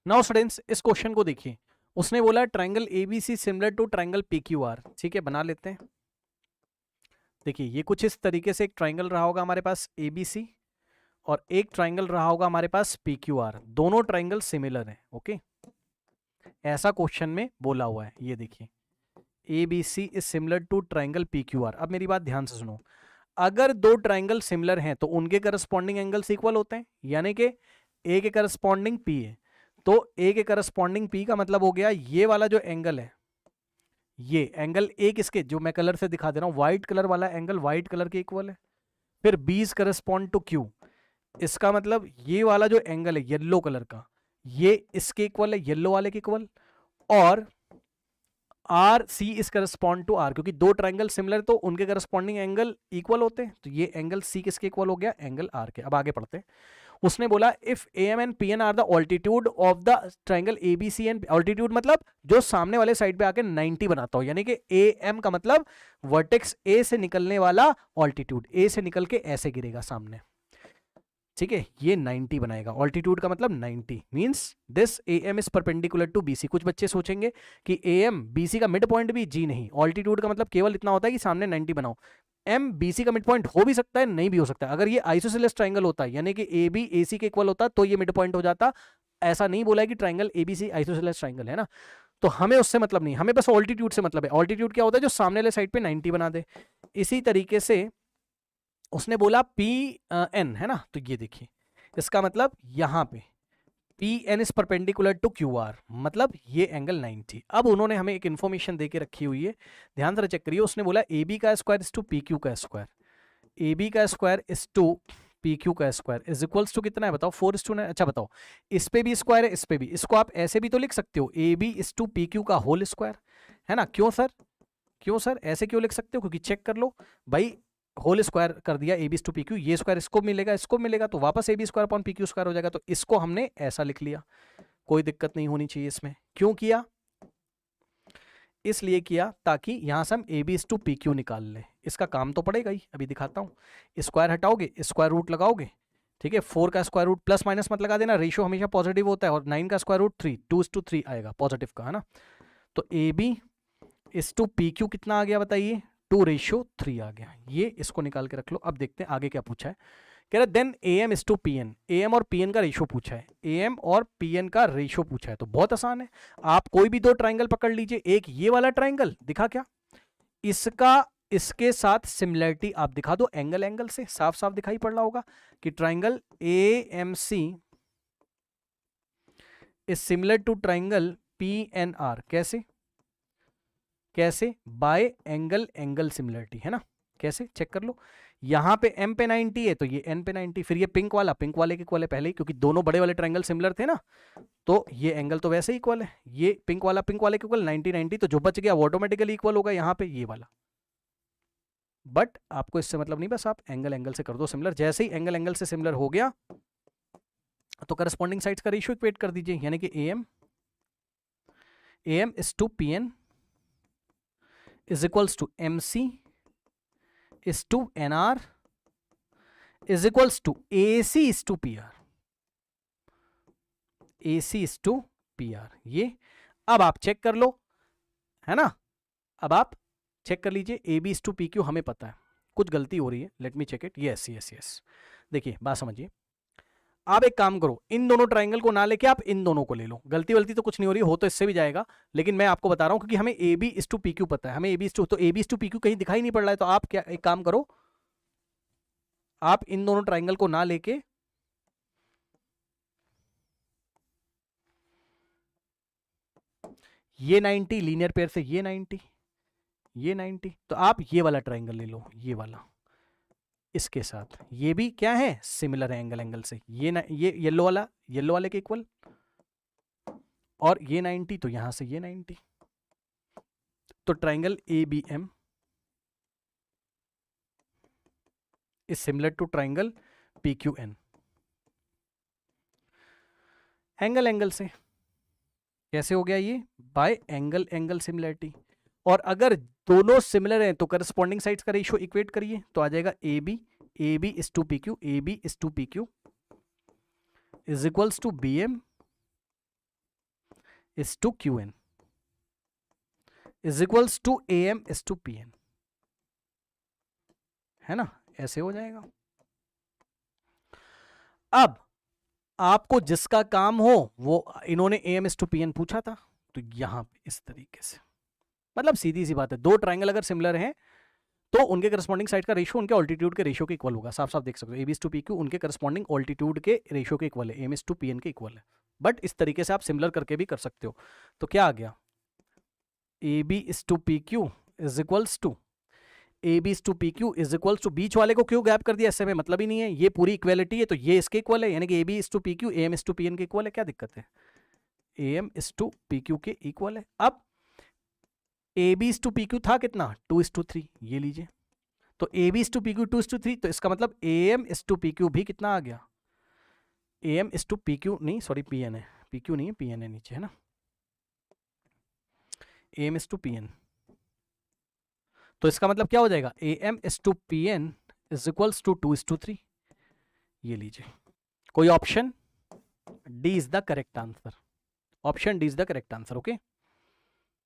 Now students इस question को देखिए, उसने बोला triangle ABC similar to triangle PQR. ठीक है, बना लेते हैं। देखिए ये कुछ इस तरीके से एक ट्राइंगल रहा होगा हमारे पास एबीसी, और एक ट्राइंगल रहा होगा हमारे पास पीक्यूआर। दोनों ट्राइंगल सिमिलर हैं। ओके, ऐसा क्वेश्चन में बोला हुआ है। ये देखिए ABC is similar to triangle PQR। अब मेरी बात ध्यान से सुनो, अगर दो ट्राइंगल सिमिलर हैं तो उनके करस्पॉन्डिंग एंगल्स इक्वल होते हैं, यानी कि A के करस्पॉन्डिंग P है तो A के करस्पॉन्डिंग P का मतलब हो गया ये वाला जो एंगल है, ये एंगल A किसके, जो मैं कलर से दिखा दे रहा हूं, व्हाइट कलर वाला एंगल व्हाइट कलर के इक्वल है। फिर B is correspond to Q, इसका मतलब ये वाला जो एंगल है येलो कलर का, ये इसके इक्वल है, येलो वाले के इक्वल। और आर C is correspond to R, क्योंकि दो ट्राइंगल सिमिलर तो उनके करस्पॉन्डिंग एंगल इक्वल होते हैं, तो ये एंगल सी किसके इक्वल हो गया, एंगल आर के। अब आगे पढ़ते हैं। उसने बोला if A M and P N are the altitude of the triangle A B C and, altitude मतलब जो सामने वाले साइड पे आके 90 बनाता हो, यानी कि ए एम का मतलब वर्टेक्स ए से निकलने वाला ऑल्टीट्यूड, ए से निकल के ऐसे गिरेगा सामने। ठीक है, ये 90 बनाएगा। ऑल्टीट्यूड का मतलब 90 means this A M is perpendicular to BC. कुछ बच्चे सोचेंगे कि ए एम बीसी का मिड पॉइंट भी, जी नहीं, ऑल्टीट्यूड का मतलब केवल इतना होता है कि सामने 90 बनाओ। एम बीसी का मिड पॉइंट हो भी सकता है, नहीं भी हो सकता है। अगर ये आइसोसेलेस ट्राइंगल होता है, यानी कि ए बी ए सी के इक्वल होता तो ये मिड पॉइंट हो जाता। ऐसा नहीं बोला है कि ट्राइंगल एबीसी आइसोसेलेस ट्राइंगल है ना, तो हमें उससे मतलब नहीं, हमें बस ऑल्टीट्यूड से मतलब है। ऑल्टीट्यूड क्या होता है, जो सामने वाले साइड पे 90 बना दे। इसी तरीके से उसने बोला पी एन है ना, तो ये देखिए इसका मतलब यहां पे P N is perpendicular to Q R, मतलब ये एंगल 90। अब उन्होंने हमें एक इंफॉर्मेशन देके रखी हुई है, ध्यान से चेक करिए। उसने बोला ए बी का square is to P Q का स्क्वायर, ए बी का square is to P Q का स्क्वायर इज इक्वल्स टू कितना है बताओ, 4:9। अच्छा बताओ, इस पे भी स्क्वायर है, इस पे भी। इसको आप ऐसे भी तो लिख सकते हो, A B is to P Q का होल स्क्वायर, है ना। क्यों सर, क्यों सर ऐसे क्यों लिख सकते हो, क्योंकि चेक कर लो भाई, होल स्क्वायर कर दिया A B to P Q, ये स्क्वायर इसको मिलेगा, इसको मिलेगा, तो वापस A B square upon P Q square हो जाएगा। तो इसको हमने ऐसा लिख लिया, कोई दिक्कत नहीं होनी चाहिए इसमें। क्यों किया, इसलिए किया ताकि यहां से हम A B to P Q निकाल लें। इसका काम तो पड़ेगा ही, अभी दिखाता हूं। स्क्वायर हटाओगे, स्क्वायर रूट लगाओगे, ठीक है। 4 का स्क्वायर रूट प्लस माइनस मत लगा देना, रेशियो हमेशा पॉजिटिव होता है। और 9 का स्क्वायर रूट 3, 2:3 आएगा पॉजिटिव का, है ना। तो ए बी इस टू पी क्यू कितना आ गया बताइए, 2:3 आ गया। ये इसको निकाल के रख लो। अब देखते हैं आगे क्या पूछा है। कह रहा then A M is to P N, A M और पी एन का रेशो पूछा है, ए एम और पी एन का रेशो पूछा है। तो बहुत आसान है, आप कोई भी दो ट्राइंगल पकड़ लीजिए। एक ये वाला ट्राइंगल दिखा क्या, इसका इसके साथ सिमिलरिटी आप दिखा दो एंगल एंगल से, साफ साफ दिखाई पड़ रहा होगा कि triangle A M C is similar to triangle P N R. कैसे, कैसे, बाय एंगल एंगल सिमिलरिटी, है ना। कैसे चेक कर लो, यहां पे m पे 90 है तो ये n पे 90, फिर ये पिंक वाला पिंक वाले के इक्वल है पहले ही, क्योंकि दोनों बड़े वाले ट्रायंगल सिमिलर थे ना, तो ये एंगल तो वैसे ही इक्वल है। ये पिंक वाला पिंक वाले के इक्वल 90 90, तो जो बच गया वो ऑटोमेटिकली इक्वल होगा यहाँ पे ये वाला। बट आपको इससे मतलब नहीं, बस आप एंगल एंगल से कर दो सिमिलर। जैसे ही एंगल एंगल से सिमिलर हो गया तो करस्पॉन्डिंग साइड्स का रेशियो इक्वेट कर दीजिए, यानी कि A M is to P N is equals to MC is to NR is equals to AC is to PR, AC is to PR। ये अब आप चेक कर लो, है ना। अब आप चेक कर लीजिए, A B is to P Q हमें पता है, कुछ गलती हो रही है, let me check it. Yes yes yes, देखिए बात समझिए। आप एक काम करो, इन दोनों ट्राइंगल को ना लेके आप इन दोनों को ले लो। गलती वलती तो कुछ नहीं हो रही, हो तो इससे भी जाएगा, लेकिन मैं आपको बता रहा हूं क्योंकि हमें A B is to P Q पता है, हमें ए बी इज टू, तो A B is to P Q कहीं दिखाई नहीं पड़ रहा है। तो आप क्या एक काम करो, आप इन दोनों ट्राइंगल को ना लेके ये 90 लीनियर पेयर से ये 90, ये 90, तो आप ये वाला ट्राइंगल ले लो, ये वाला, इसके साथ ये भी क्या है, सिमिलर है एंगल एंगल से। ये येलो वाला येलो वाले के इक्वल, और ये 90, तो यहां से ये 90। तो triangle A B M is similar to triangle P Q N, angle angle से। कैसे हो गया ये, बाय एंगल एंगल सिमिलरिटी। और अगर दोनों सिमिलर हैं तो करस्पॉन्डिंग साइड्स का रेशियो इक्वेट करिए, तो आ जाएगा A B is to P Q, A B is to P Q is equals to B M is to Q N is equals to A M is to P N, है ना, ऐसे हो जाएगा। अब आपको जिसका काम हो वो, इन्होंने A M is to P N पूछा था, तो यहां पे इस तरीके से, मतलब सीधी सी बात है, दो ट्राइंगल अगर सिमिलर हैं तो उनके करस्पॉन्डिंग साइड का रेशियो उनके ऑल्टीट्यूड के रेशियो के इक्वल होगा। साफ साफ देख सकते हो, A B to P Q उनके करस्पॉन्डिंग ऑल्टीट्यूड के रेशियो के इक्वल है, M is to P N के इक्वल है। बट इस तरीके से आप सिमिलर करके भी कर सकते हो। तो क्या आ गया, A B is to P Q is equals to A B to P Q is equals to, बीच वाले को क्यों गैप कर दिया, इससे में मतलब ही नहीं है, ये पूरी इक्वेलिटी है तो ये इसके इक्वल है, यानी कि A B is to P Q A M is to P N के इक्वल है। क्या दिक्कत है, A M is to P Q के इक्वल है। अब A B is to P Q था कितना, 2:3, ये लीजिए, तो A B is to P Q 2:3, तो इसका मतलब A M is to P Q भी कितना आ गया, A M is to P Q नहीं, सॉरी पी एन है, पी क्यू नहीं है, पी एन है नीचे, है ना, A M is to P N. तो इसका मतलब क्या हो जाएगा, A M is to P N is equals to 2:3, ये लीजिए। कोई option D is the correct answer, option D is the correct answer. Okay.